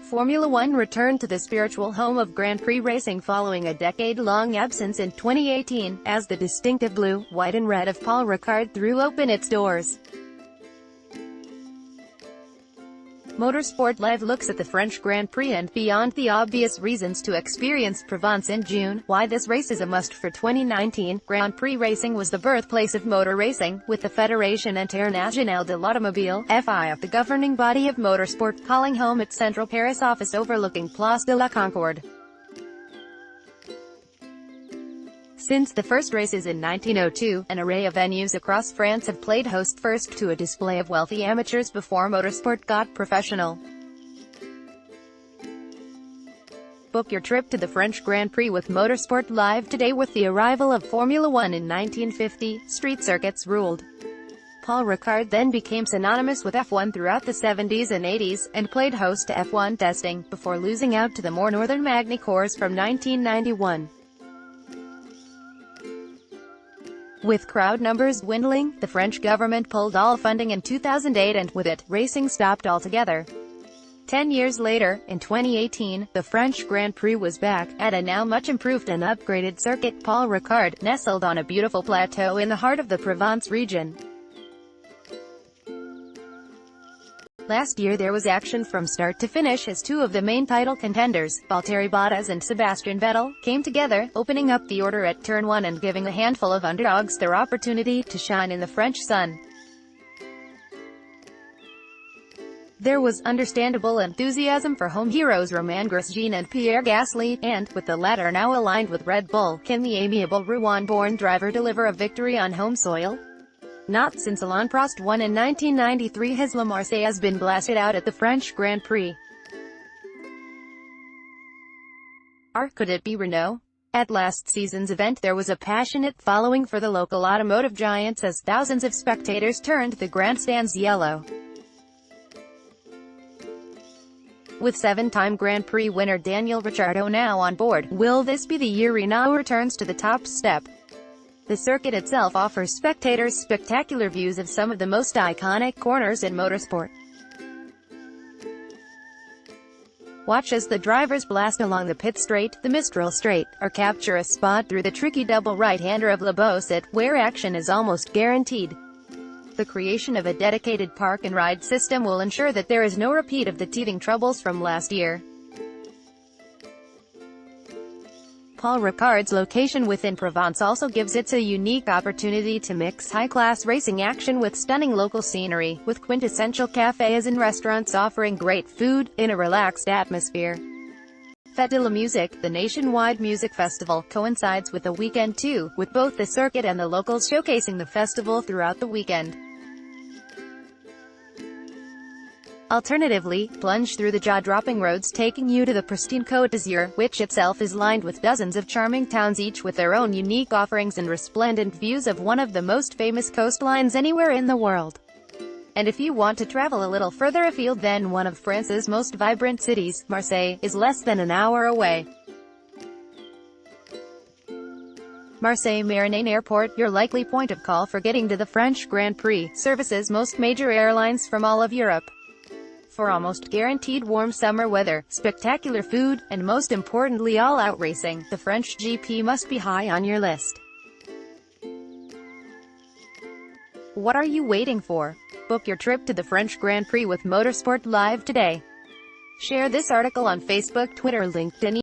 Formula One returned to the spiritual home of Grand Prix racing following a decade-long absence in 2018, as the distinctive blue, white and red of Paul Ricard threw open its doors. Motorsport Live looks at the French Grand Prix and, beyond the obvious reasons to experience Provence in June, why this race is a must for 2019. Grand Prix racing was the birthplace of motor racing, with the Fédération Internationale de l'Automobile (FIA), the governing body of motorsport, calling home its central Paris office overlooking Place de la Concorde. Since the first races in 1902, an array of venues across France have played host first to a display of wealthy amateurs before motorsport got professional. Book your trip to the French Grand Prix with Motorsport Live today. With the arrival of Formula One in 1950, street circuits ruled. Paul Ricard then became synonymous with F1 throughout the 70s and 80s, and played host to F1 testing, before losing out to the more northern Magny-Cours from 1991. With crowd numbers dwindling, the French government pulled all funding in 2008 and, with it, racing stopped altogether. 10 years later, in 2018, the French Grand Prix was back, at a now much improved and upgraded circuit, Paul Ricard, nestled on a beautiful plateau in the heart of the Provence region. Last year there was action from start to finish as two of the main title contenders, Valtteri Bottas and Sebastian Vettel, came together, opening up the order at Turn 1 and giving a handful of underdogs their opportunity to shine in the French sun. There was understandable enthusiasm for home heroes Romain Grosjean and Pierre Gasly, and, with the latter now aligned with Red Bull, can the amiable Rouen-born driver deliver a victory on home soil? Not since Alain Prost won in 1993 has Le Marseillaise been blasted out at the French Grand Prix. Or could it be Renault? At last season's event there was a passionate following for the local automotive giants as thousands of spectators turned the grandstands yellow. With seven-time Grand Prix winner Daniel Ricciardo now on board, will this be the year Renault returns to the top step? The circuit itself offers spectators spectacular views of some of the most iconic corners in motorsport. Watch as the drivers blast along the pit straight, the Mistral Straight, or capture a spot through the tricky double right-hander of Le Beausset, where action is almost guaranteed. The creation of a dedicated park-and-ride system will ensure that there is no repeat of the teething troubles from last year. Paul Ricard's location within Provence also gives it a unique opportunity to mix high-class racing action with stunning local scenery, with quintessential cafes and restaurants offering great food, in a relaxed atmosphere. Fête de la Musique, the nationwide music festival, coincides with the weekend too, with both the circuit and the locals showcasing the festival throughout the weekend. Alternatively, plunge through the jaw-dropping roads taking you to the pristine Côte d'Azur, which itself is lined with dozens of charming towns each with their own unique offerings and resplendent views of one of the most famous coastlines anywhere in the world. And if you want to travel a little further afield, then one of France's most vibrant cities, Marseille, is less than an hour away. Marseille-Mérignac Airport, your likely point of call for getting to the French Grand Prix, services most major airlines from all of Europe. For almost guaranteed warm summer weather, spectacular food, and most importantly all-out racing, the French GP must be high on your list. What are you waiting for? Book your trip to the French Grand Prix with Motorsport Live today. Share this article on Facebook, Twitter, LinkedIn,